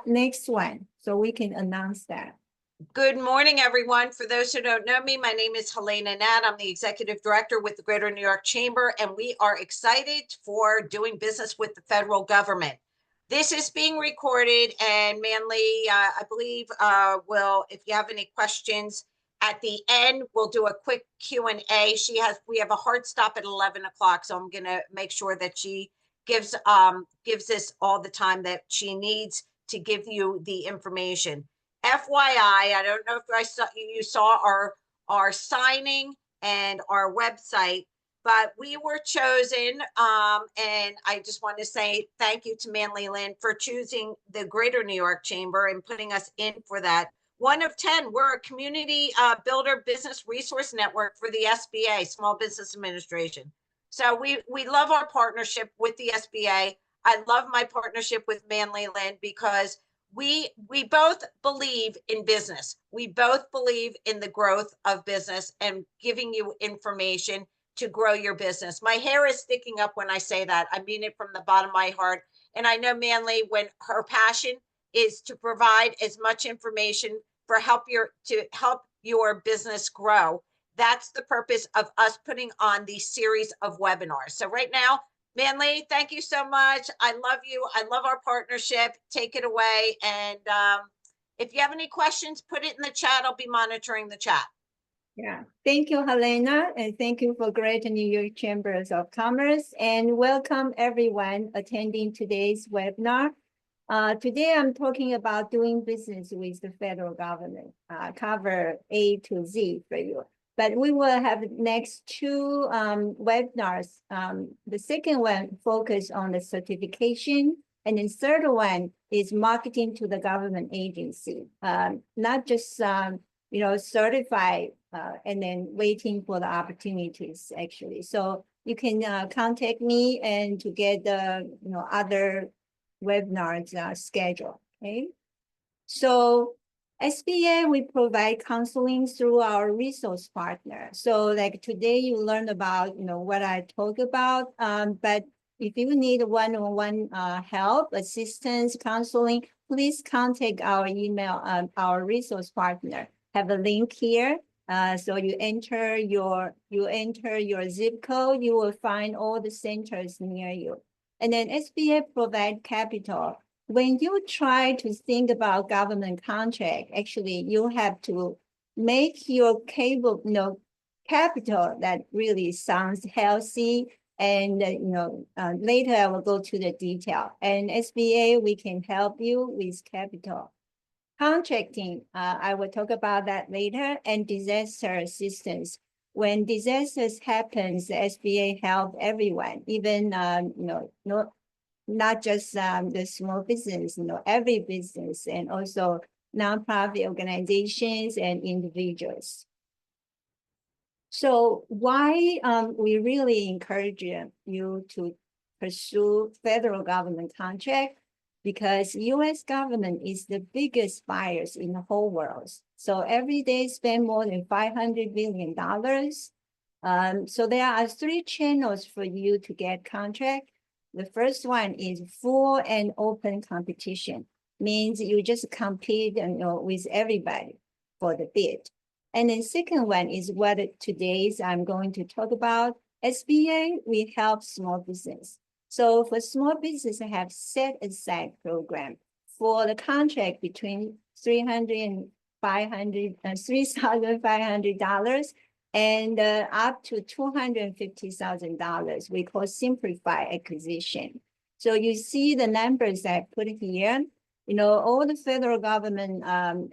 Next one, so we can announce that. Good morning, everyone. For those who don't know me, my name is Helena Nat. I'm the Executive Director with the Greater New York Chamber, and we are excited for doing business with the federal government. This is being recorded, and Manley, I believe, if you have any questions at the end, we'll do a quick Q&A. We have a hard stop at 11 o'clock, so I'm going to make sure that she gives us all the time that she needs to give you the information. FYI, I don't know if you saw our signing and our website, but we were chosen, and I just want to say thank you to Manly Lynn for choosing the Greater New York Chamber and putting us in for that. 1 of 10, we're a community builder business resource network for the SBA, Small Business Administration. So we love our partnership with the SBA. I love my partnership with Manly Lynn because we both believe in business. We both believe in the growth of business and giving you information to grow your business. My hair is sticking up when I say that. I mean it from the bottom of my heart. And I know Manly, when her passion is to provide as much information to help your business grow. That's the purpose of us putting on these series of webinars. So right now, Manly, thank you so much. I love you. I love our partnership. Take it away. And if you have any questions, put it in the chat. I'll be monitoring the chat. Yeah, thank you, Helena, and thank you for Greater New York Chambers of Commerce, and welcome everyone attending today's webinar. Today, I'm talking about doing business with the federal government, cover A to Z for you. But we will have next 2 webinars. The second one focus on the certification, and the third one is marketing to the government agency, not just certify and then waiting for the opportunities actually. So you can contact me and to get the other webinars schedule. Okay, so SBA, we provide counseling through our resource partner. So like today you learn about what I talk about, but if you need one-on-one help, assistance, counseling, please contact our email, our resource partner. Have a link here. So you enter your zip code, you will find all the centers near you. And then SBA provide capital. When you try to think about government contract, actually you have to make your capital that really sounds healthy. And later I will go to the detail. And SBA, we can help you with capital. Contracting, I will talk about that later, and disaster assistance. When disasters happens, the SBA help everyone, even not just the small business, every business, and also nonprofit organizations and individuals. So why we really encourage you to pursue federal government contract? Because U.S. government is the biggest buyers in the whole world. So every day spend more than $500 billion. So there are 3 channels for you to get contract. The first one is full and open competition. Means you just compete with everybody for the bid. And then second one is what today's I'm going to talk about. SBA, we help small business. So for small business, I have set aside program for the contract between $300 and $3,500 and up to $250,000. We call simplify acquisition. So you see the numbers I put here. All the federal government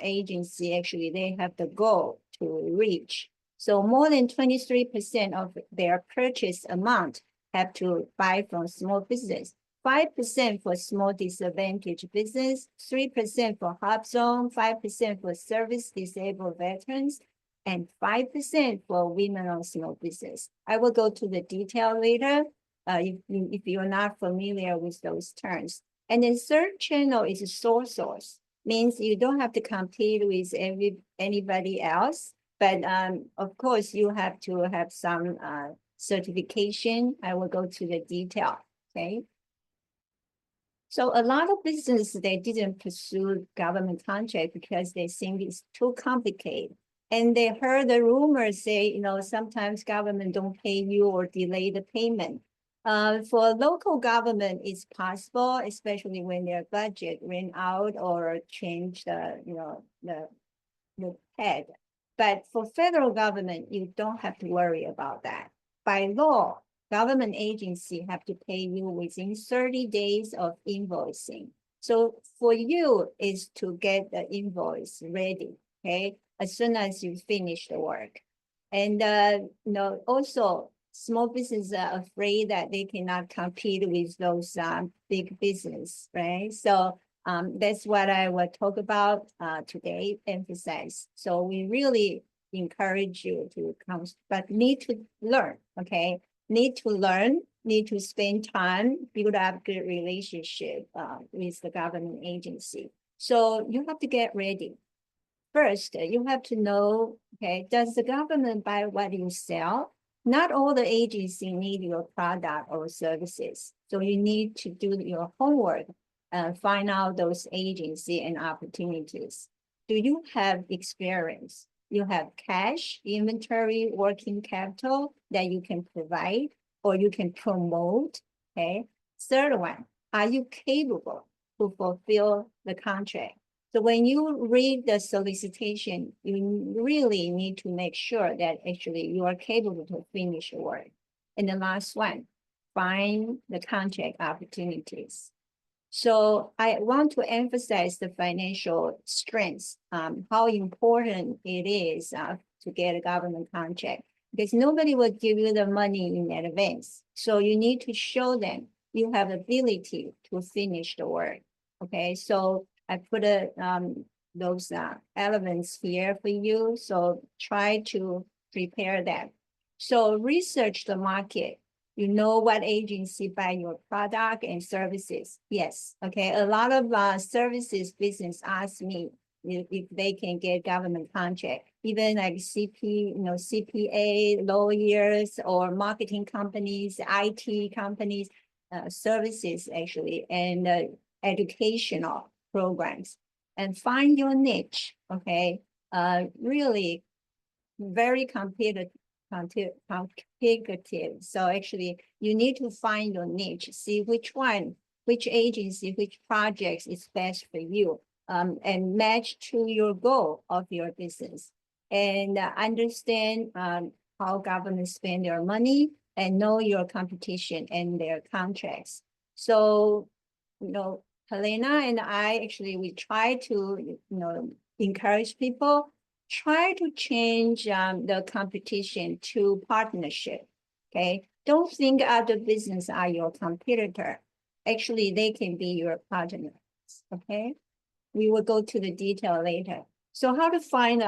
agency actually they have the goal to reach. So more than 23% of their purchase amount have to buy from small business, 5% for small disadvantaged business, 3% for HUBZone, 5% for service disabled veterans, and 5% for women-owned small business. I will go to the detail later if you're not familiar with those terms. And then third channel is a sole source, means you don't have to compete with anybody else, but of course you have to have some certification. I will go to the detail, okay? So a lot of businesses, they didn't pursue government contract because they think it's too complicated. And they heard the rumors say, sometimes government don't pay you or delay the payment. For local government, it's possible, especially when their budget ran out or change the head. But for federal government, you don't have to worry about that. By law, government agency have to pay you within 30 days of invoicing. So for you is to get the invoice ready, okay? As soon as you finish the work. And also small businesses are afraid that they cannot compete with those big business, right? So that's what I will talk about today, emphasize. So we really encourage you to come, but need to learn, okay? Need to learn, need to spend time, build up good relationship with the government agency. So you have to get ready. First, you have to know, okay, does the government buy what you sell? Not all the agency need your product or services. So you need to do your homework and find out those agency and opportunities. Do you have experience? You have cash, inventory, working capital that you can provide or you can promote, okay? Third one, are you capable to fulfill the contract? So when you read the solicitation, you really need to make sure that actually you are capable to finish the work. And the last one, find the contract opportunities. So I want to emphasize the financial strengths, how important it is to get a government contract, because nobody will give you the money in advance. So you need to show them you have ability to finish the work. Okay, so I put those elements here for you. So try to prepare that. So research the market. You know what agency buy your product and services. Yes, okay. A lot of services business ask me if they can get government contract, even like CPA, lawyers, or marketing companies, IT companies, services actually, and educational programs. And find your niche, okay? Really very competitive. So actually, you need to find your niche, see which agency, which projects is best for you, and match to your goal of your business. And understand how government spend their money and know your competition and their contracts. So, Helena and I actually, we try to, encourage people, try to change the competition to partnership, okay? Don't think other business are your competitor. Actually, they can be your partners, okay? We will go to the detail later. So how to find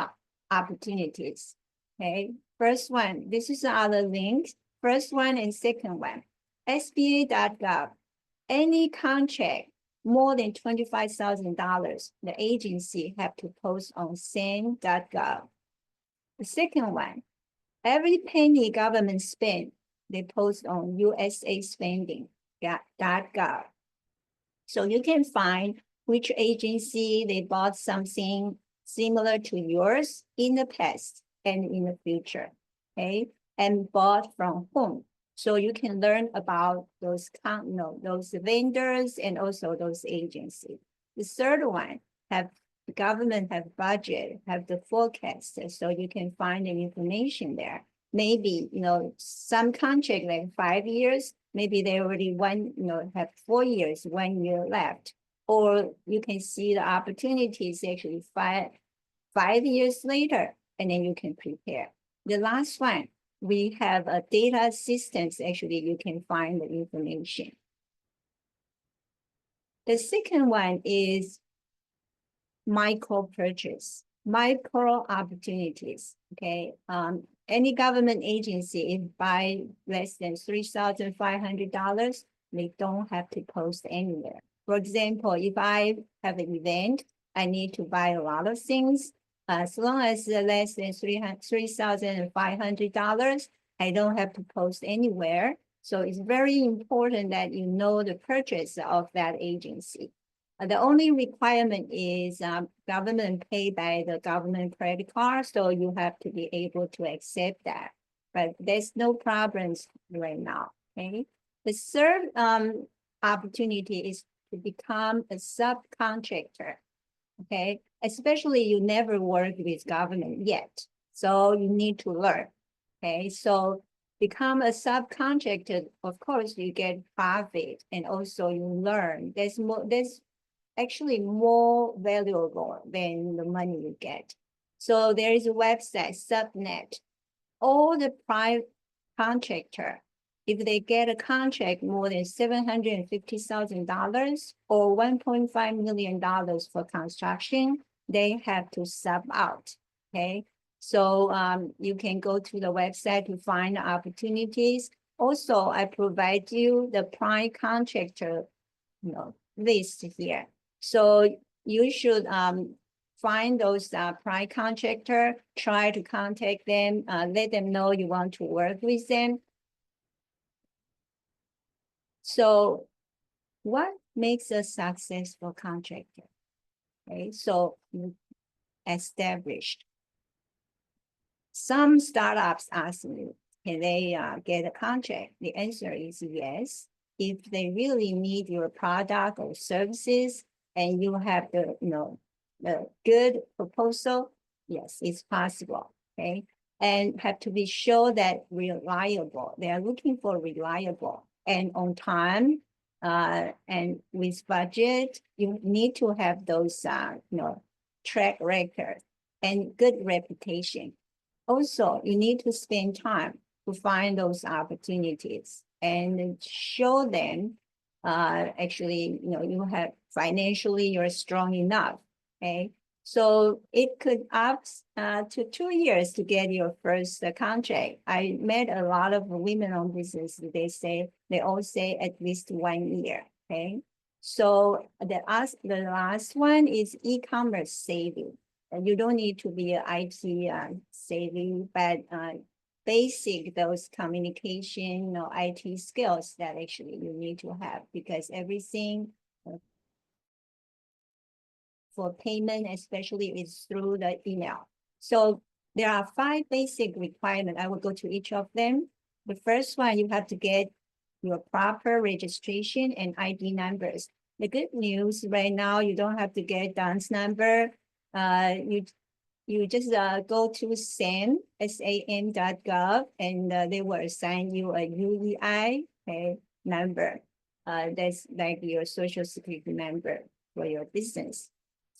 opportunities, okay? First one, this is the other link. First one and second one, SBA.gov. Any contract more than $25,000, the agency have to post on SAM.gov. The second one, every penny government spend, they post on USA Spending.gov. So you can find which agency they bought something similar to yours in the past and in the future, okay? And bought from whom. So you can learn about those vendors and also those agencies. The third one, the government have budget, have the forecast, so you can find the information there. Maybe, some contract like 5 years, maybe they already have 4 years, 1 year left. Or you can see the opportunities actually five years later, and then you can prepare. The last one, we have a data systems, actually you can find the information. The second one is micro purchase, micro opportunities, okay? Any government agency, if buy less than $3,500, they don't have to post anywhere. For example, if I have an event, I need to buy a lot of things. As long as less than $3,500, I don't have to post anywhere. So it's very important that you know the purchase of that agency. The only requirement is government pay by the government credit card, so you have to be able to accept that. But there's no problems right now, okay? The third opportunity is to become a subcontractor, okay? Especially you never worked with government yet, so you need to learn, okay? So become a subcontractor, of course, you get profit and also you learn. There's actually more valuable than the money you get. So there is a website, Subnet. All the private contractor, if they get a contract more than $750,000 or $1.5 million for construction, they have to sub out, okay? So you can go to the website to find opportunities. Also, I provide you the prime contractor list here. So you should find those prime contractor, try to contact them, let them know you want to work with them. So what makes a successful contractor? Okay, so established. Some startups ask me, can they get a contract? The answer is yes. If they really need your product or services and you have the good proposal, yes, it's possible, okay? And have to be sure that reliable. They are looking for reliable and on time, and with budget. You need to have those, track record and good reputation. Also, you need to spend time to find those opportunities and show them, actually, you have financially, you're strong enough, okay? So it could up to 2 years to get your first contract. I met a lot of women on business. They all say at least 1 year, okay? So the last one is e-commerce saving. You don't need to be an IT savvy, but basic those communication or IT skills that actually you need to have, because everything for payment, especially, is through the email. So there are 5 basic requirements. I will go to each of them. The first one, you have to get your proper registration and ID numbers. The good news right now, you don't have to get DUNS number. You just go to sam.gov, and they will assign you a UEI number. That's like your social security number for your business.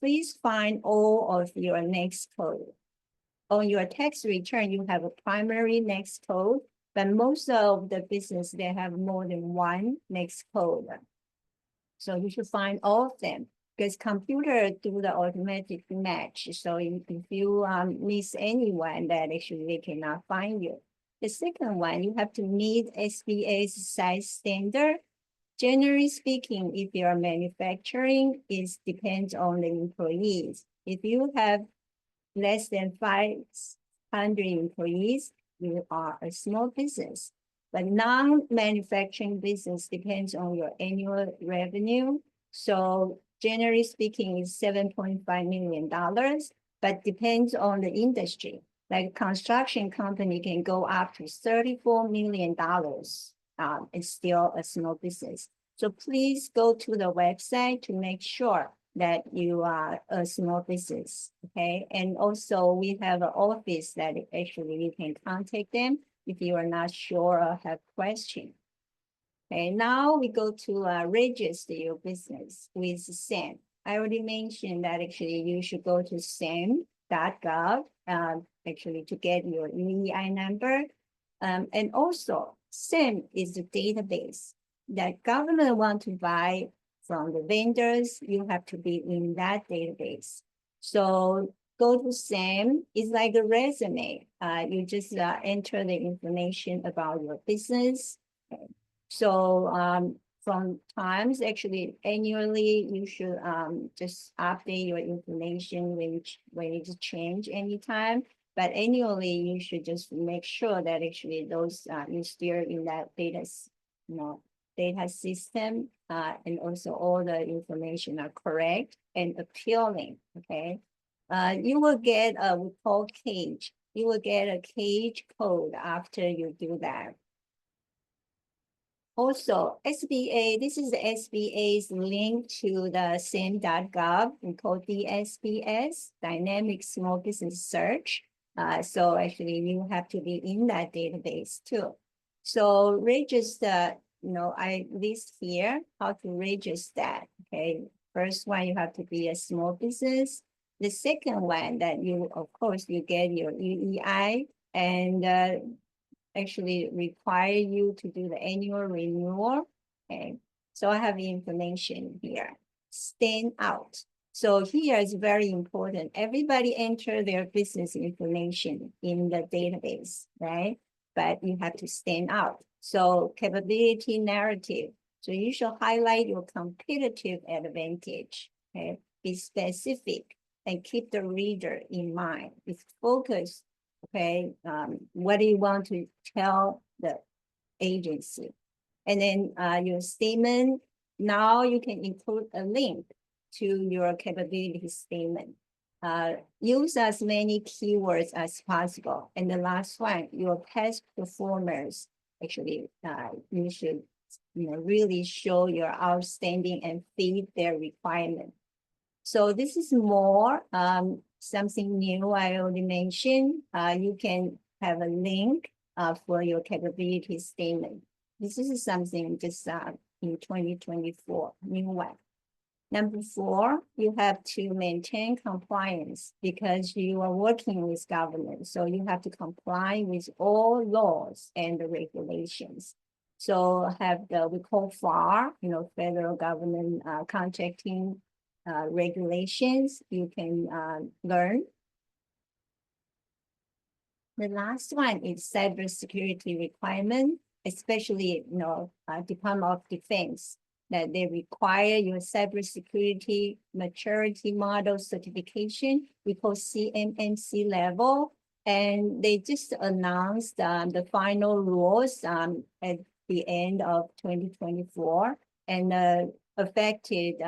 Please find all of your NAICS code. On your tax return, you have a primary NAICS code, but most of the business, they have more than one NAICS code. So you should find all of them, because computer do the automatic match. So if you miss anyone, that actually they cannot find you. The second one, you have to meet SBA's size standard. Generally speaking, if you are manufacturing, it depends on the employees. If you have less than 500 employees, you are a small business. But non-manufacturing business depends on your annual revenue. So generally speaking, it's $7.5 million, but depends on the industry. Like construction company can go up to $34 million. It's still a small business. So please go to the website to make sure that you are a small business, okay? And also we have an office that actually you can contact them if you are not sure or have questions. Okay, now we go to register your business with SAM. I already mentioned that actually you should go to sam.gov actually to get your UEI number. And also SAM is the database that government want to buy from the vendors. You have to be in that database. So go to SAM. It's like a resume. You just enter the information about your business. Okay. So from times, actually annually, you should just update your information when it's change anytime. But annually, you should just make sure that actually those you're still in that data system, and also all the information are correct and appealing, okay? You will get a we call cage. You will get a cage code after you do that. Also, SBA, this is the SBA's link to the SAM.gov, we call DSBS, Dynamic Small Business Search. So actually you have to be in that database too. So register, I list here how to register, okay? First one, you have to be a small business. The second one that you, of course, you get your UEI and actually require you to do the annual renewal. Okay, so I have the information here. Stand out. So here is very important. Everybody enter their business information in the database, right? But you have to stand out. So capability narrative. So you should highlight your competitive advantage. Okay, be specific and keep the reader in mind. It's focused. Okay, what do you want to tell the agency? And then your statement, now you can include a link to your capability statement. Use as many keywords as possible. And the last one, your past performers, actually, you should really show your outstanding and fit their requirement. So this is more something new I already mentioned. You can have a link for your capability statement. This is something just in 2024, new one. Number 4, you have to maintain compliance because you are working with government. So you have to comply with all laws and the regulations. So have the, we call FAR, federal government contracting regulations you can learn. The last one is cybersecurity requirement, especially Department of Defense, that they require your cybersecurity maturity model certification. We call CMMC level, and they just announced the final rules at the end of 2024 and affected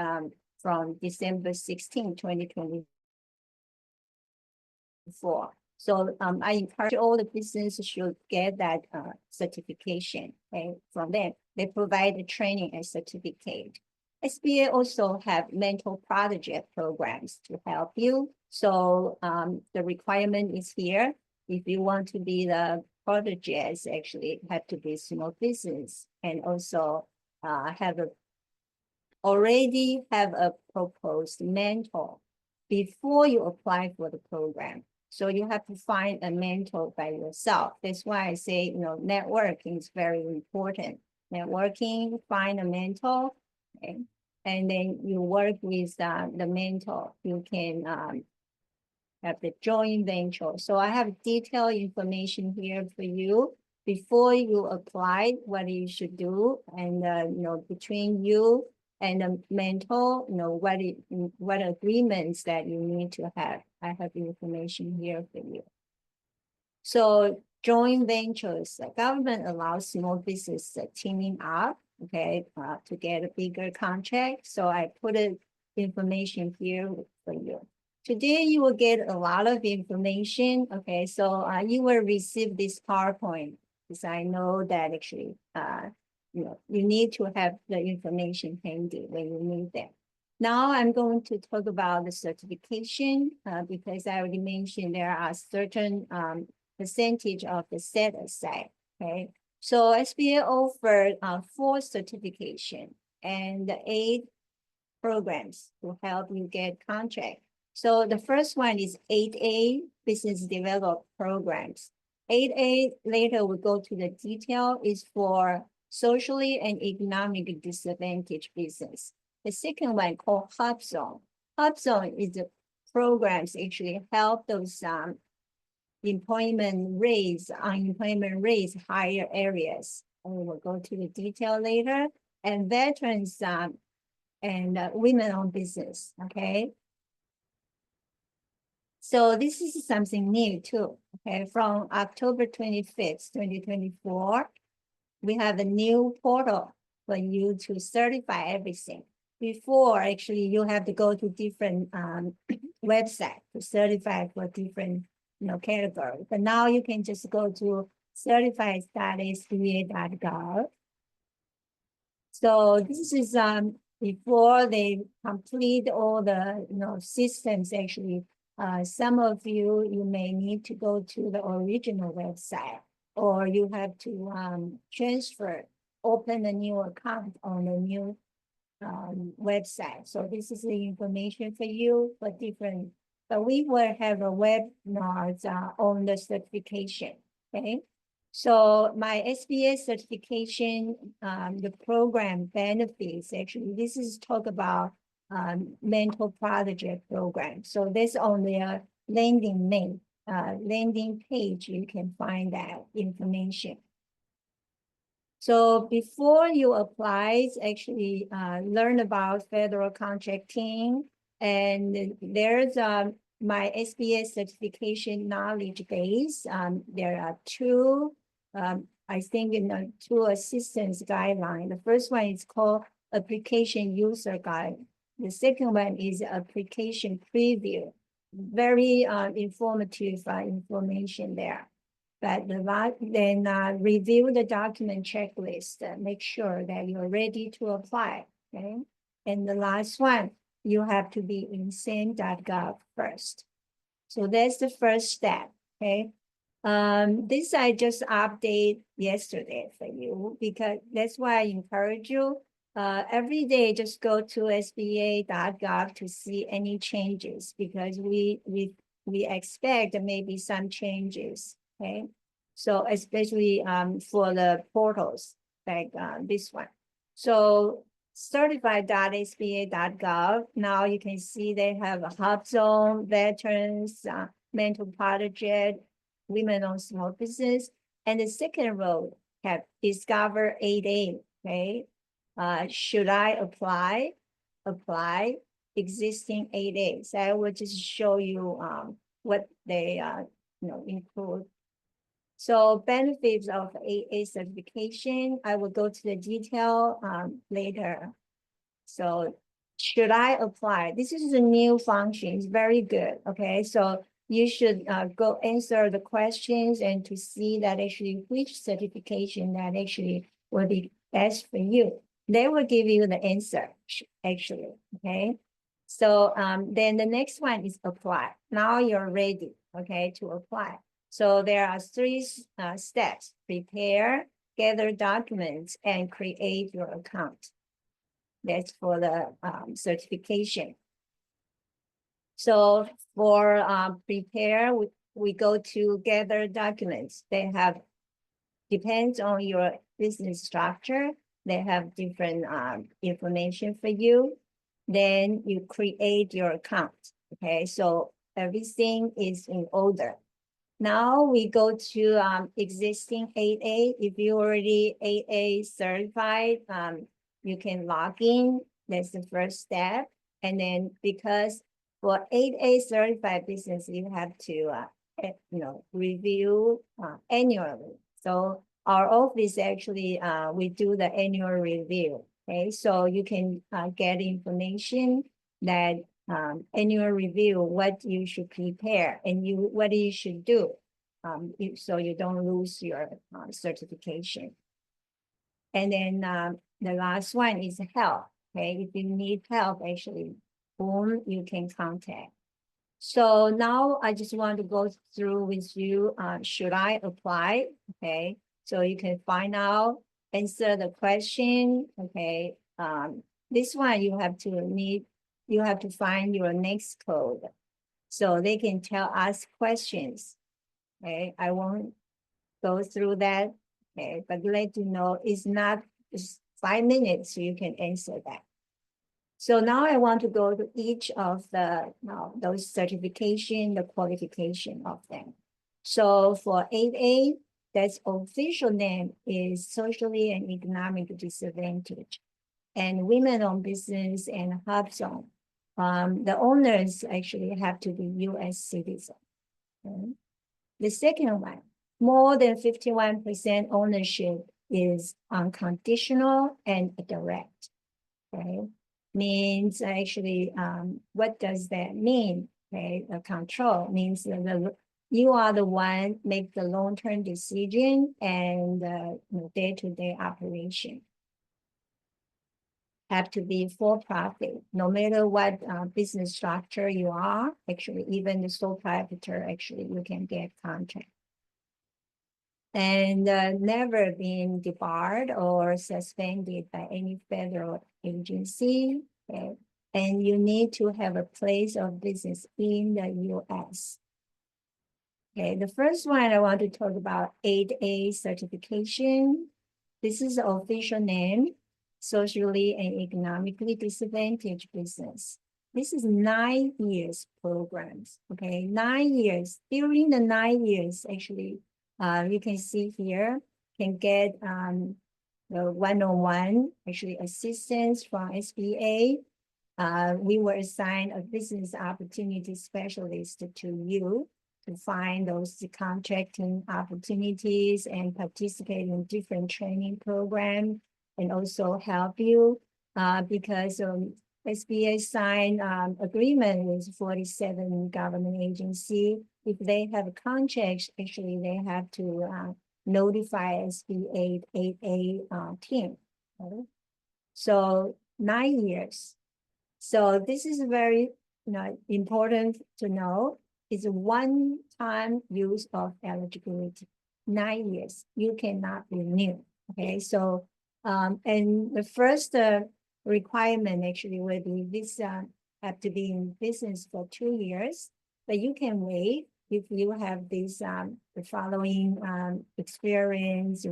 from December 16, 2024. So I encourage all the businesses should get that certification, okay, from them. They provide the training and certificate. SBA also have mentor project programs to help you. So the requirement is here. If you want to be the proteges, actually have to be small business and also already have a proposed mentor before you apply for the program. So you have to find a mentor by yourself. That's why I say, networking is very important. Networking, find a mentor, okay? And then you work with the mentor. You can have the joint venture. So I have detailed information here for you before you apply, what you should do, and between you and the mentor, what agreements that you need to have. I have information here for you. So joint ventures, the government allows small business teaming up, okay, to get a bigger contract. So I put information here for you. Today you will get a lot of information, okay, so you will receive this PowerPoint because I know that actually you need to have the information handy when you need them. Now I'm going to talk about the certification because I already mentioned there are certain percentage of the set aside, okay? So SBA offered 4 certification and 8 programs to help you get contract. So the first one is 8A, Business Development Programs. 8A, later we go to the detail, is for socially and economic disadvantaged business. The second one called HubZone. HubZone is the programs actually help those unemployment rates higher areas. And we will go to the detail later. And veterans and women-owned business, okay? So this is something new too, okay? From October 25th, 2024, we have a new portal for you to certify everything. Before, actually, you have to go to different websites to certify for different categories. But now you can just go to certified.sba.gov. So this is before they complete all the systems. Actually, some of you may need to go to the original website, or you have to open a new account on the new website. So this is the information for you for different. But we will have a webinar on the certification. Okay. So my SBA certification, the program benefits, actually, this is talk about mental project program. So this on their landing page, you can find that information. So before you apply, actually learn about federal contracting, and there's my SBA certification knowledge base. There are two, I think, two assistance guidelines. The first one is called application user guide. The second one is application preview. Very informative information there. But then review the document checklist, make sure that you're ready to apply. Okay. And the last one, you have to be in SAM.gov first. So that's the first step. Okay. This I just update yesterday for you, because that's why I encourage you every day, just go to SBA.gov to see any changes, because we expect there may be some changes. Okay, so especially for the portals like this one. So certified.sba.gov. Now you can see they have a HubZone, veterans, mental project, women-owned small business, and the second row have Discover 8A. Okay, should I apply? Apply existing 8A. So I will just show you what they include. So benefits of 8A certification, I will go to the detail later. So should I apply? This is a new function, it's very good, okay? So you should go answer the questions and to see that actually which certification that actually will be best for you. They will give you the answer, actually, okay? So then the next one is apply. Now you're ready, okay, to apply. So there are three steps: prepare, gather documents, and create your account. That's for the certification. So for prepare, we go to gather documents. They have, depends on your business structure, they have different information for you. Then you create your account, okay? So everything is in order. Now we go to existing 8A. If you already 8A certified, you can log in. That's the first step. And then because for 8A certified business, you have to review annually. So our office actually we do the annual review. Okay, so you can get information that annual review, what you should prepare and what you should do, so you don't lose your certification. And then the last one is help. Okay, if you need help, actually, boom, you can contact. So now I just want to go through with you. Should I apply? Okay, so you can find out, answer the question. Okay, this one you have to find your next code, so they can tell us questions. Okay, I won't go through that. Okay, but let you know it's not just 5 minutes, so you can answer that. So now I want to go to each of the those certification, the qualification of them. So for 8A, that's official name is socially and economic disadvantage, and women-owned business and HubZone. The owners actually have to be U.S. citizens. Okay. The second one, more than 51% ownership is unconditional and direct. Okay, means actually, what does that mean? Okay, the control means that you are the one make the long-term decision and day-to-day operation. Have to be for profit, no matter what business structure you are. Actually, even the sole proprietor, actually, you can get contract. And never been debarred or suspended by any federal agency. Okay? And you need to have a place of business in the US. Okay, the first one I want to talk about 8A certification. This is the official name, socially and economically disadvantaged business. This is 9 years programs, okay? 9 years. During the 9 years, actually, you can see here, can get the one-on-one, actually assistance from SBA. We were assigned a business opportunity specialist to you to find those contracting opportunities and participate in different training programs and also help you because SBA signed agreement with 47 government agency. If they have contracts, actually they have to notify SBA 8A team. Okay? So 9 years. So this is very important to know. It's a one-time use of eligibility. 9 years, you cannot renew. Okay, so and the first requirement actually will be this have to be in business for 2 years, but you can wait if you have this the following experience,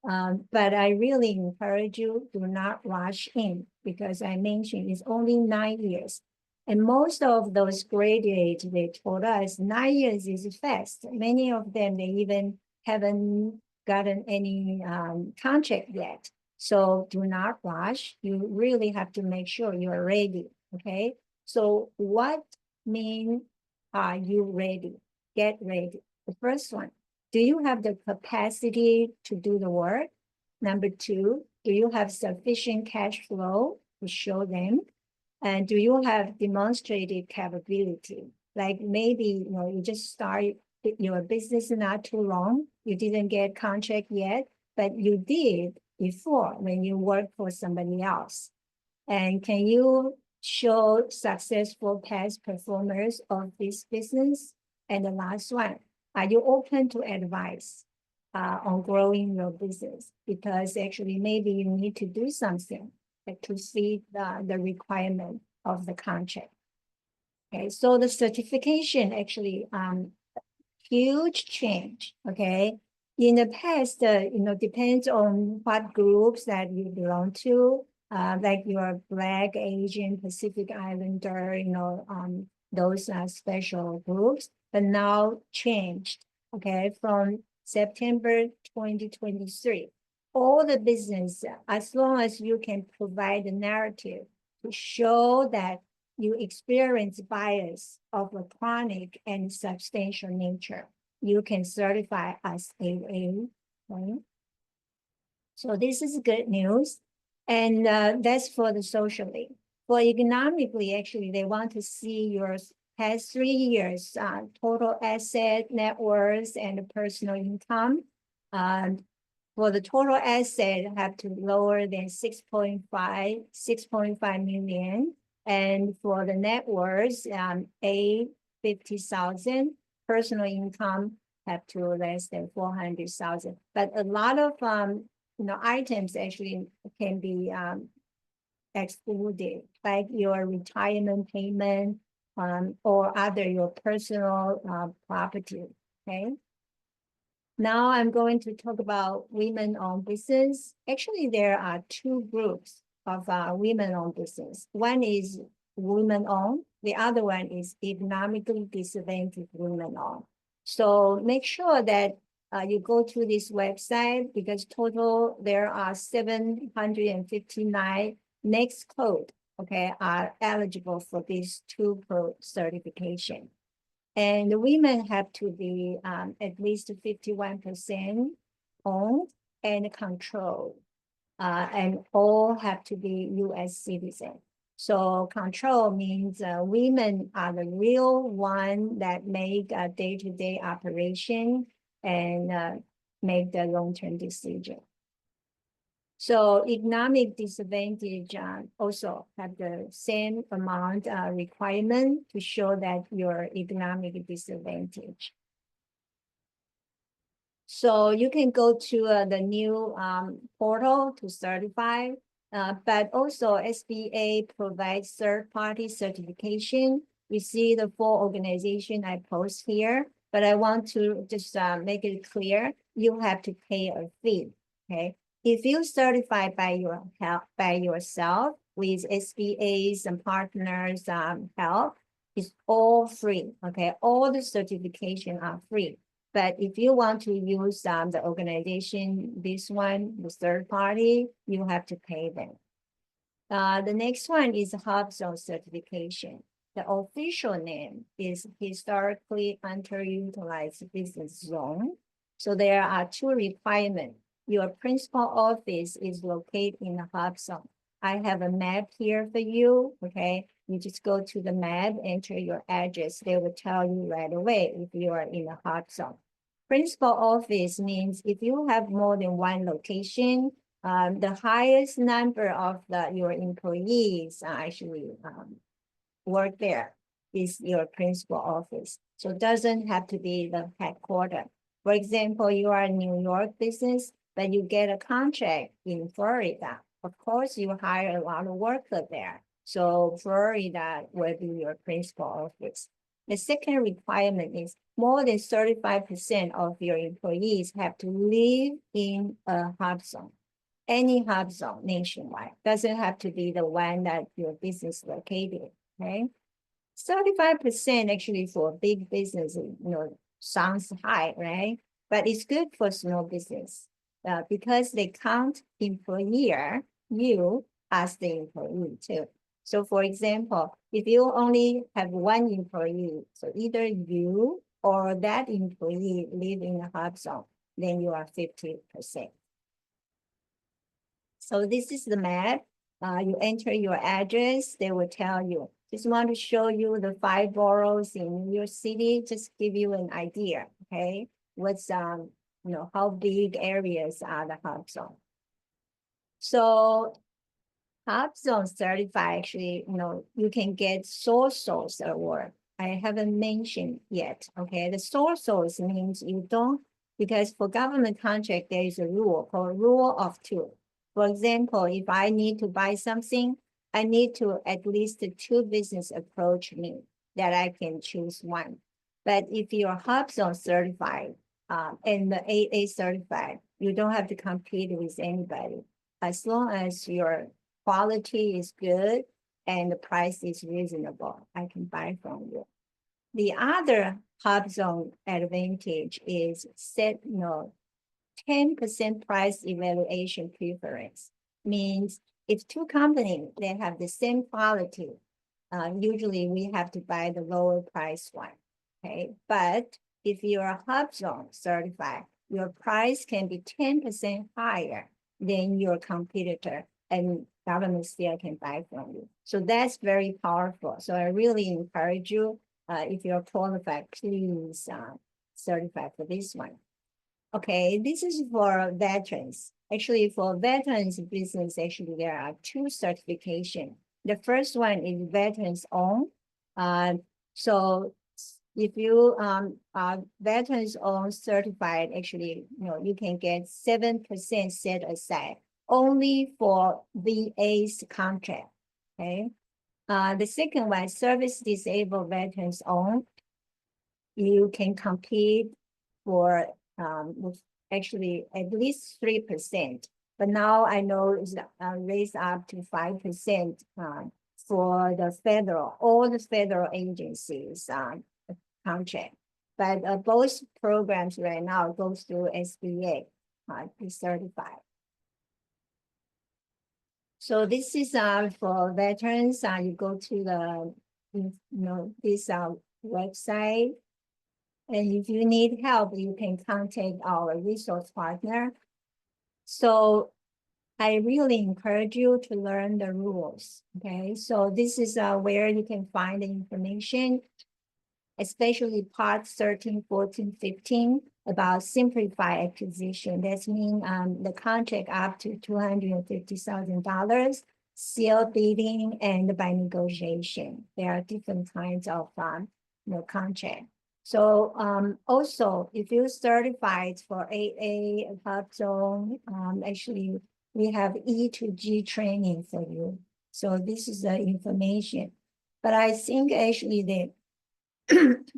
but I really encourage you, do not rush in because I mentioned it's only 9 years. And most of those graduates, they told us 9 years is fast. Many of them, they even haven't gotten any contract yet. So do not rush. You really have to make sure you're ready, okay? So what mean are you ready? Get ready. The first one, do you have the capacity to do the work? Number 2, do you have sufficient cash flow to show them? And do you have demonstrated capability? Like maybe, you just started your business not too long, you didn't get contract yet, but you did before when you worked for somebody else. And can you show successful past performers of this business? And the last one, are you open to advice on growing your business? Because actually maybe you need to do something to see the requirement of the contract. Okay, so the certification actually huge change. Okay, in the past, depends on what groups that you belong to, like your Black, Asian, Pacific Islander, those special groups, but now changed. Okay, from September 2023. All the business, as long as you can provide the narrative to show that you experience bias of a chronic and substantial nature, you can certify as AA. Right? So this is good news. And that's for the socially. For economically, actually, they want to see your past 3 years total asset, net worth, and personal income. For the total asset, have to lower than 6.5 million. And for the net worth, 50,000. Personal income have to less than 400,000. But a lot of items actually can be excluded, like your retirement payment or other your personal property. Okay. Now I'm going to talk about women-owned business. Actually, there are 2 groups of women-owned business. One is women-owned. The other one is economically disadvantaged women-owned. So make sure that you go to this website because total there are 759 next code, okay, are eligible for these 2 pro certification. And the women have to be at least 51% owned and control. And all have to be US citizen. So control means women are the real one that make a day-to-day operation and make the long-term decision. So economic disadvantage also have the same amount requirement to show that your economic disadvantage. So you can go to the new portal to certify, but also SBA provides third-party certification. You see the full organization I post here, but I want to just make it clear, you have to pay a fee, okay? If you certify by yourself with SBA's and partners help, it's all free, okay? All the certification are free. But if you want to use the organization, this one, the third party, you have to pay them. The next one is HubZone certification. The official name is historically underutilized business zone. So there are two requirements. Your principal office is located in the HubZone. I have a map here for you, okay? You just go to the map, enter your address. They will tell you right away if you are in a HubZone. Principal office means if you have more than one location, the highest number of your employees actually work there is your principal office. So it doesn't have to be the headquarters. For example, you are a New York business, but you get a contract in Florida. Of course, you hire a lot of workers there. So Florida will be your principal office. The second requirement is more than 35% of your employees have to live in a HubZone. Any HubZone nationwide. Doesn't have to be the one that your business located, okay? 35% actually for big business, sounds high, right? But it's good for small business because they count employee, you as the employee too. So for example, if you only have one employee, so either you or that employee live in a HubZone, then you are 50%. So this is the map. You enter your address, they will tell you. Just want to show you the 5 boroughs in New York City, just give you an idea, okay? What's, how big areas are the HubZone. So HubZone certified, actually, you can get sole source award. I haven't mentioned yet, okay? The sole source means you don't, because for government contract, there is a rule called rule of two. For example, if I need to buy something, I need to at least 2 business approach me that I can choose one. But if you're HubZone certified and the AA certified, you don't have to compete with anybody. As long as your quality is good and the price is reasonable, I can buy from you. The other HubZone advantage is set 10% price evaluation preference. Means if 2 companies, they have the same quality, usually we have to buy the lower price one, okay? But if you're HubZone certified, your price can be 10% higher than your competitor and government still can buy from you. So that's very powerful. So I really encourage you, if you're qualified, please certify for this one. Okay, this is for veterans. Actually, for veterans business, actually, there are 2 certifications. The first one is veterans owned. So if you are veterans owned certified, actually, you can get 7% set aside only for VA's contract, okay? The second one, service disabled veterans owned. You can compete for with actually at least 3%, but now I know it's raised up to 5% for the federal, all the federal agencies contract. But both programs right now goes through SBA to certify. So this is for veterans. You go to the this website. And if you need help, you can contact our resource partner. So I really encourage you to learn the rules, okay? So this is where you can find the information, especially part 13, 14, 15 about simplified acquisition. That means the contract up to $250,000, sealed bidding, and by negotiation. There are different kinds of contract. So also, if you're certified for AA, Pop Zone, actually, we have E to G training for you. So this is the information. But I think actually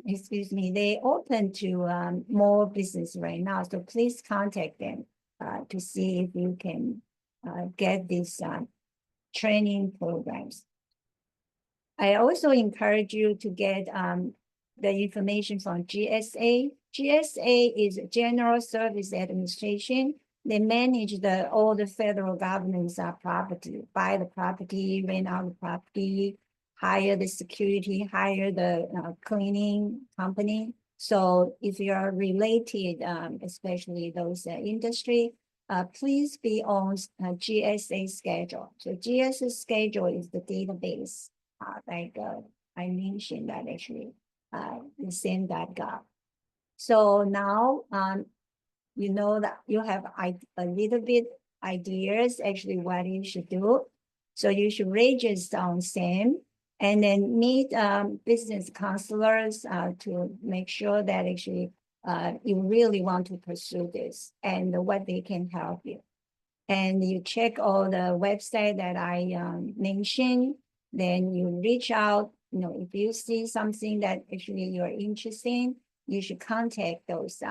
excuse me, they open to more business right now. So please contact them to see if you can get these training programs. I also encourage you to get the information from GSA. GSA is General Service Administration. They manage all the federal government's property, buy the property, rent out the property, hire the security, hire the cleaning company. So if you are related, especially those industry, please be on GSA schedule. So GSA schedule is the database, like I mentioned that actually, the same.gov. So now, you know that you have a little bit ideas actually what you should do. So you should register on SAM and then meet business counselors to make sure that actually you really want to pursue this and what they can help you. And you check all the website that I mentioned, then you reach out, if you see something that actually you're interested in, you should contact those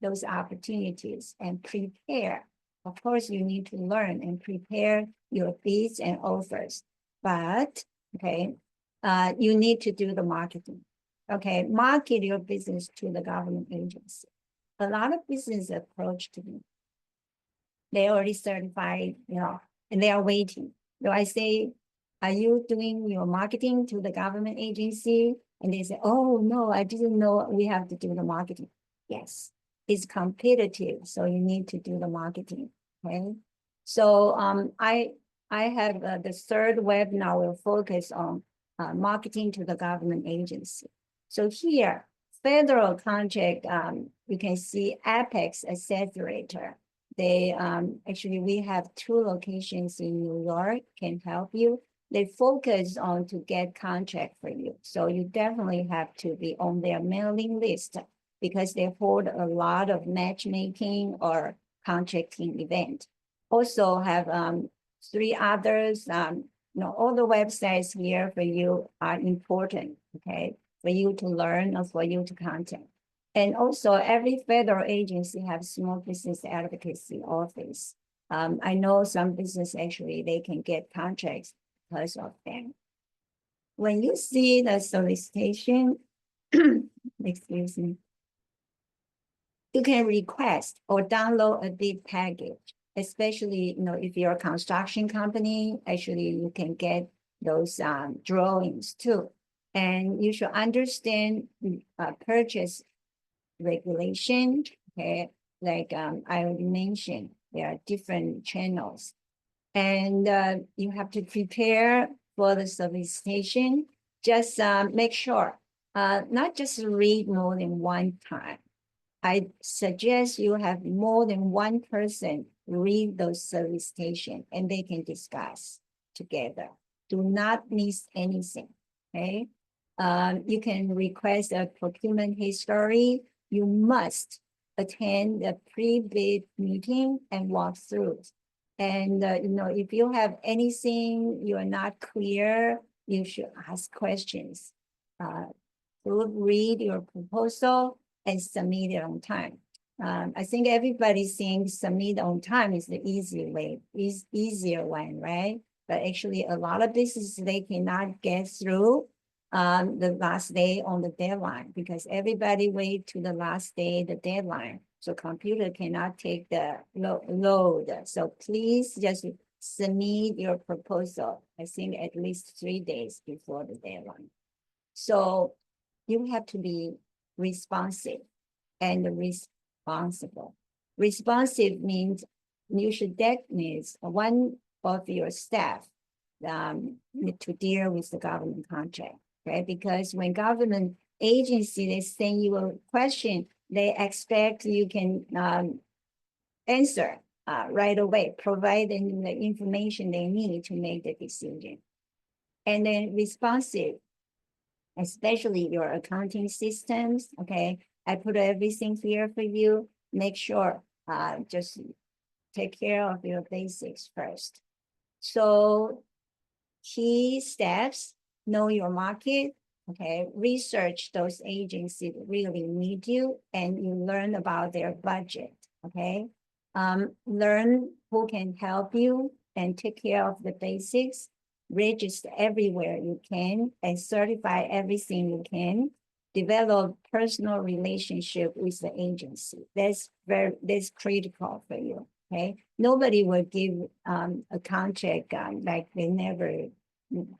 those opportunities and prepare. Of course, you need to learn and prepare your bids and offers, but okay, you need to do the marketing. Okay, market your business to the government agency. A lot of business approached me. They already certified, and they are waiting. So I say, are you doing your marketing to the government agency? And they say, oh, no, I didn't know we have to do the marketing. Yes, it's competitive, so you need to do the marketing, okay? So I have the third webinar will focus on marketing to the government agency. So here, federal contract, you can see Apex Accelerator. They actually, we have 2 locations in New York, can help you. They focus on to get contract for you. So you definitely have to be on their mailing list because they hold a lot of matchmaking or contracting event. Also have 3 others, all the websites here for you are important, okay? For you to learn or for you to contact. And also every federal agency has small business advocacy office. I know some business actually, they can get contracts because of them. When you see the solicitation, excuse me, you can request or download a bid package, especially, if you're a construction company, actually you can get those drawings too. And you should understand purchase regulation, okay? Like I already mentioned, there are different channels. And you have to prepare for the solicitation. Just make sure, not just read more than one time. I suggest you have more than one person read those solicitation and they can discuss together. Do not miss anything, okay? You can request a procurement history. You must attend a pre-bid meeting and walk through. And if you have anything you are not clear, you should ask questions. Read your proposal and submit it on time. I think everybody thinks submit on time is the easier one, right? But actually a lot of businesses, they cannot get through the last day on the deadline because everybody wait to the last day, the deadline. So computer cannot take the load. So please just submit your proposal, I think at least 3 days before the deadline. So you have to be responsive and responsible. Responsive means you should designate one of your staff to deal with the government contract, okay? Because when government agency, they send you a question, they expect you can answer right away, provide them the information they need to make the decision. And then responsive, especially your accounting systems, okay? I put everything here for you. Make sure, just take care of your basics first. So key steps, know your market, okay? Research those agencies that really need you, and you learn about their budget, okay? Learn who can help you and take care of the basics. Register everywhere you can and certify everything you can. Develop personal relationship with the agency. That's critical for you. Okay, nobody will give a contract like they never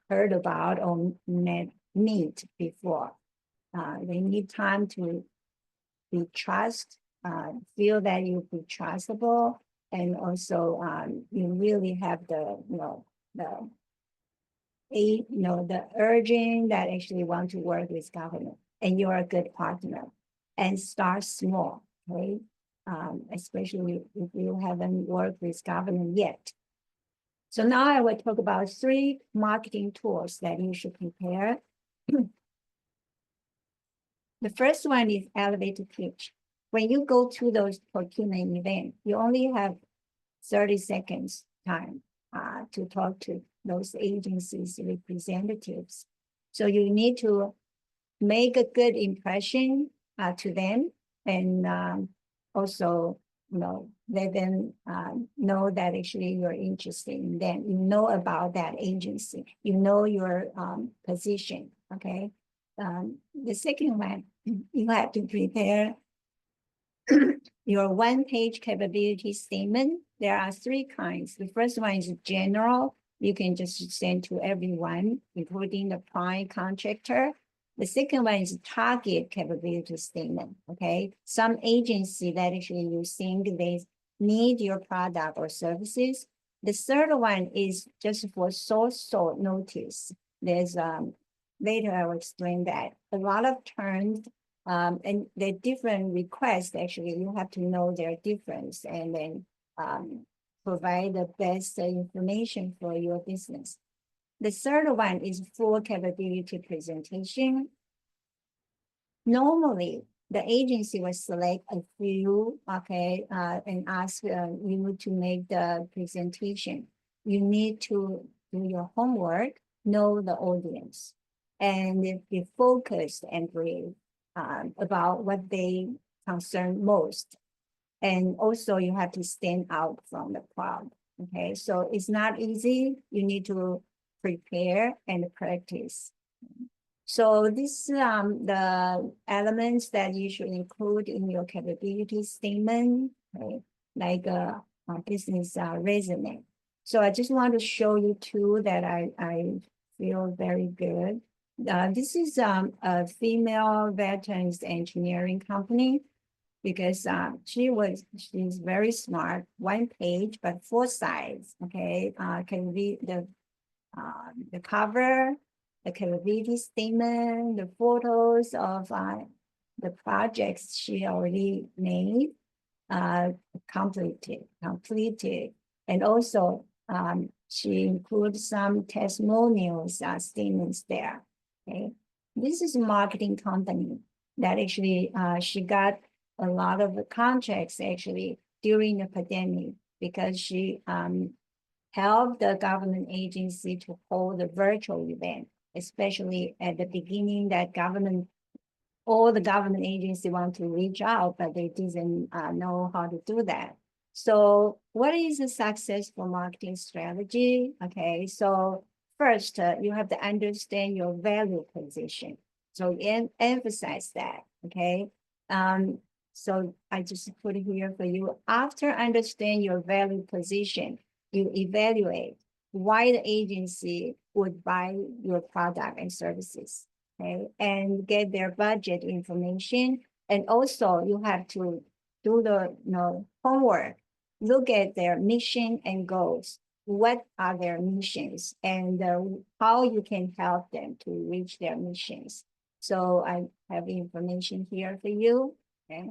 heard about or meet before. They need time to be feel that you be trustable, and also you really have the the urging that actually want to work with government, and you're a good partner. And start small, okay? Especially if you haven't worked with government yet. So now I will talk about 3 marketing tools that you should prepare. The first one is elevator pitch. When you go to those procurement events, you only have 30 seconds time to talk to those agencies' representatives. So you need to make a good impression to them, and also, let them know that actually you're interested in them. You know about that agency. You know your position, okay? The second one, you have to prepare your one-page capability statement. There are 3 kinds. The first one is general. You can just send to everyone, including the prime contractor. The second one is target capability statement, okay? Some agency that actually you think they need your product or services. The third one is just for social notice. There's, later I will explain that. A lot of terms, and the different requests, actually, you have to know their difference, and then provide the best information for your business. The third one is full capability presentation. Normally, the agency will select a few, okay, and ask you to make the presentation. You need to do your homework, know the audience, and be focused and brief about what they concern most. And also you have to stand out from the crowd, okay? So it's not easy. You need to prepare and practice. So this the elements that you should include in your capability statement, right? Like a business resume. So I just want to show you 2 that I feel very good. This is a female veterans engineering company, because she's very smart, 1 page, but 4 sides, okay? Can be the cover, the capability statement, the photos of the projects she already made, completed. And also she includes some testimonials statements there, okay? This is a marketing company that actually she got a lot of contracts actually during the pandemic, because she helped the government agency to hold a virtual event, especially at the beginning that all the government agency want to reach out, but they didn't know how to do that. So what is a successful marketing strategy? Okay, so first, you have to understand your value position. So emphasize that, okay? So I just put it here for you. After understand your value position, you evaluate why the agency would buy your product and services, okay? And get their budget information. And also you have to do the homework, look at their mission and goals. What are their missions and how you can help them to reach their missions. So I have information here for you. Okay.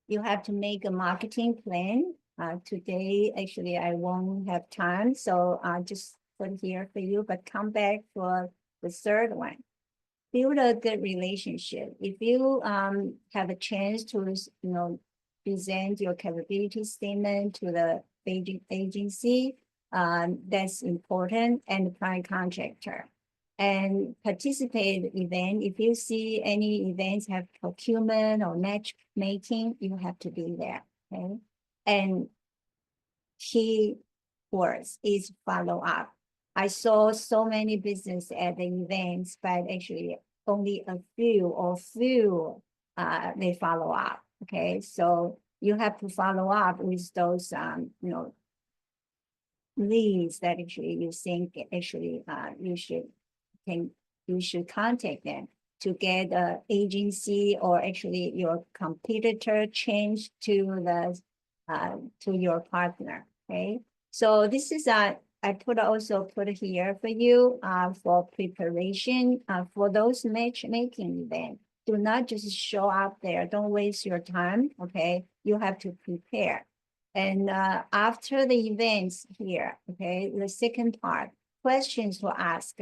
You have to make a marketing plan. Today, actually, I won't have time, so I'll just put here for you, but come back for the third one. Build a good relationship. If you have a chance to, present your capability statement to the agency, that's important, and the prime contractor. And participate event. If you see any events have procurement or matchmaking, you have to be there. Okay. And key words is follow up. I saw so many business at the events, but actually only a few they follow up. Okay, so you have to follow up with those leads that actually you think actually you should contact them to get the agency or actually your competitor change to your partner. Okay, so this is I also put here for you for preparation for those matchmaking events. Do not just show up there. Don't waste your time. Okay, you have to prepare. And after the events here, okay, the second part, questions to ask.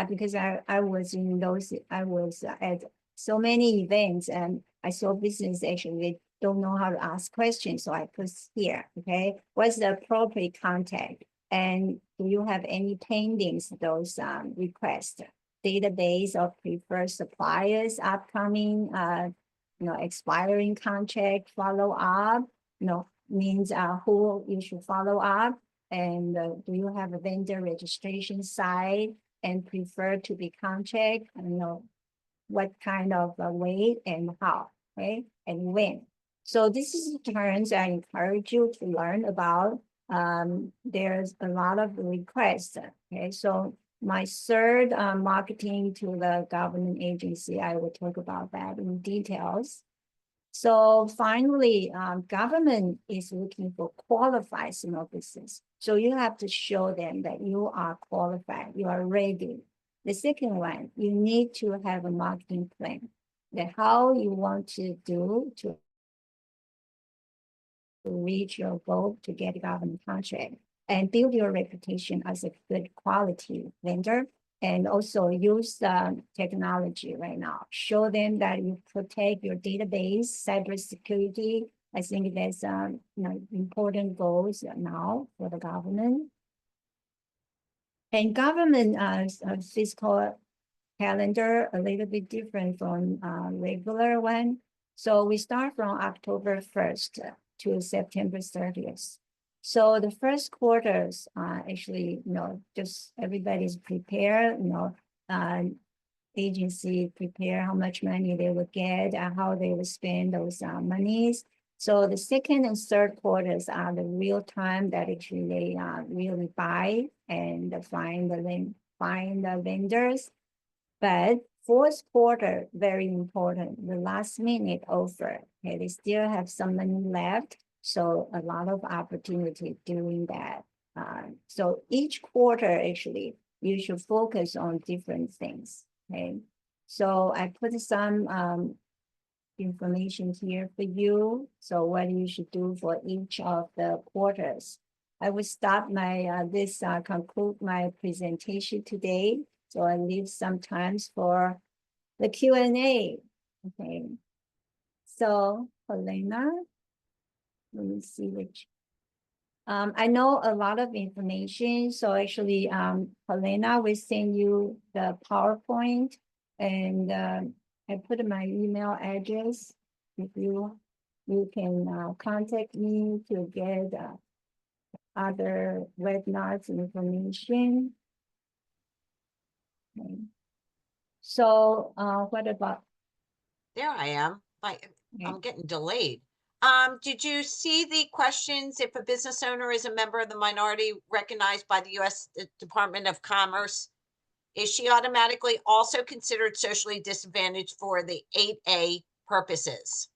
Because I was in those, I was at so many events and I saw business actually they don't know how to ask questions. So I put here, okay, what's the appropriate contact? And do you have any pendings, those requests? Database of preferred suppliers, upcoming, expiring contract, follow up, means who you should follow up, and do you have a vendor registration site and prefer to be contract, what kind of way and how, okay, and when. So this is the terms I encourage you to learn about. There's a lot of requests, okay, so my third marketing to the government agency, I will talk about that in details. So finally, government is looking for qualified small business. So you have to show them that you are qualified, you are ready. The second one, you need to have a marketing plan, that how you want to do to reach your goal to get a government contract and build your reputation as a good quality vendor. And also use technology right now. Show them that you protect your database, cybersecurity. I think that's important goals now for the government. And government fiscal calendar a little bit different from regular one. So we start from October 1st to September 30th. So the first quarters, actually, just everybody's prepared, agency prepare how much money they would get and how they would spend those monies. So the second and third quarters are the real time that actually they really buy and find the vendors. But fourth quarter, very important, the last minute offer. Okay, they still have some money left. So a lot of opportunity doing that. So each quarter, actually, you should focus on different things. Okay, so I put some information here for you. So what you should do for each of the quarters. I will stop my conclude my presentation today. So I leave some times for the Q&A. Okay. So Helena. Let me see which. I know a lot of information. So actually, Helena will send you the PowerPoint and I put my email address. If you can contact me to get other webinars information. Okay. So what about? There I am. I'm getting delayed. Did you see the questions? If a business owner is a member of the minority recognized by the U.S. Department of Commerce, is she automatically also considered socially disadvantaged for the 8A purposes?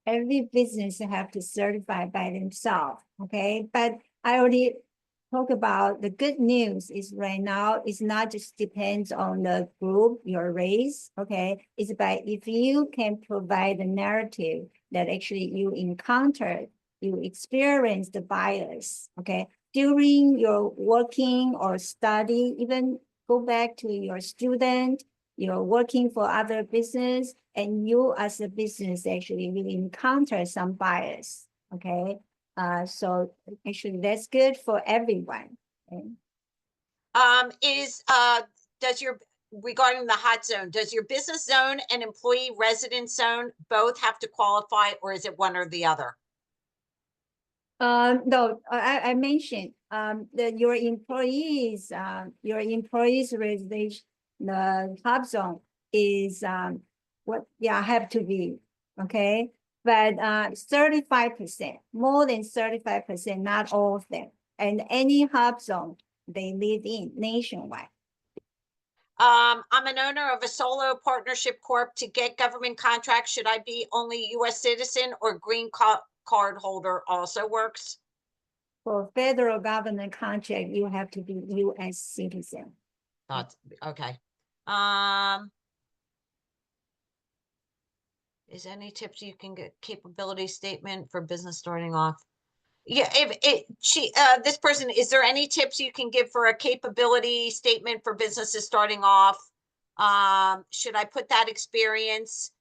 every business have to certify by themselves, okay? But I already talk about the good news is right now, it's not just depends on the group, your race, okay? It's by if you can provide the narrative that actually you encountered, you experience the bias, okay? During your working or study, even go back to your student, you're working for other business, and you as a business actually will encounter some bias, okay? So actually that's good for everyone. Okay? Does your, regarding the hot zone, does your business zone and employee residence zone both have to qualify, or is it one or the other? No, I mentioned that your employees residential, the hub zone is have to be okay, but 35%, more than 35%, not all of them, and any hub zone they live in nationwide. I'm an owner of a solo partnership corp. To get government contracts, should I be only US citizen or green card holder also works? For federal government contract, you have to be U.S. citizen. That's okay. Is any tips you can get capability statement for business starting off? Yeah, this person, is there any tips you can give for a capability statement for businesses starting off? Should I put that experience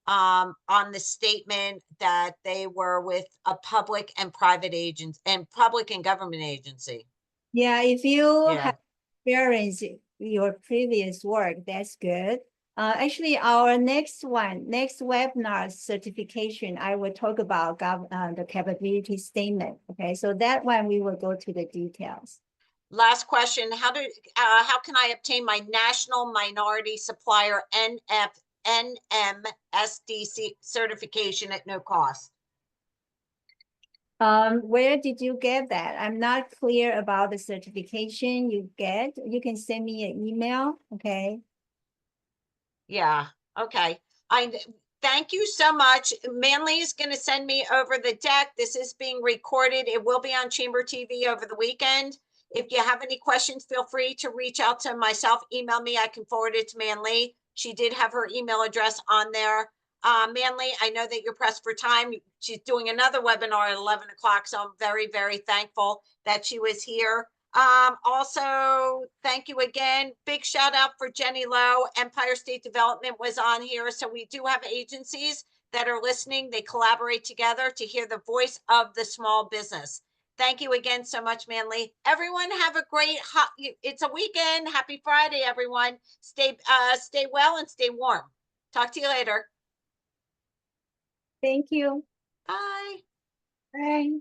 on the statement that they were with a public and private agents and public and government agency? Yeah, if you Yeah. have experienced your previous work, that's good. Actually, our next webinar certification, I will talk about the capability statement. Okay, so that one we will go to the details. Last question, how can I obtain my National Minority Supplier NMSDC certification at no cost? Where did you get that? I'm not clear about the certification you get. You can send me an email, okay? Yeah, okay. Thank you so much. Manly is going to send me over the deck. This is being recorded. It will be on Chamber TV over the weekend. If you have any questions, feel free to reach out to myself, email me. I can forward it to Manly. She did have her email address on there. Manly, I know that you're pressed for time. She's doing another webinar at 11 o'clock, so I'm very, very thankful that she was here. Also, thank you again. Big shout out for Jenny Lowe. Empire State Development was on here. So we do have agencies that are listening. They collaborate together to hear the voice of the small business. Thank you again so much, Manly. Everyone have a great it's a weekend. Happy Friday, everyone. Stay well and stay warm. Talk to you later. Thank you. Bye. Bye.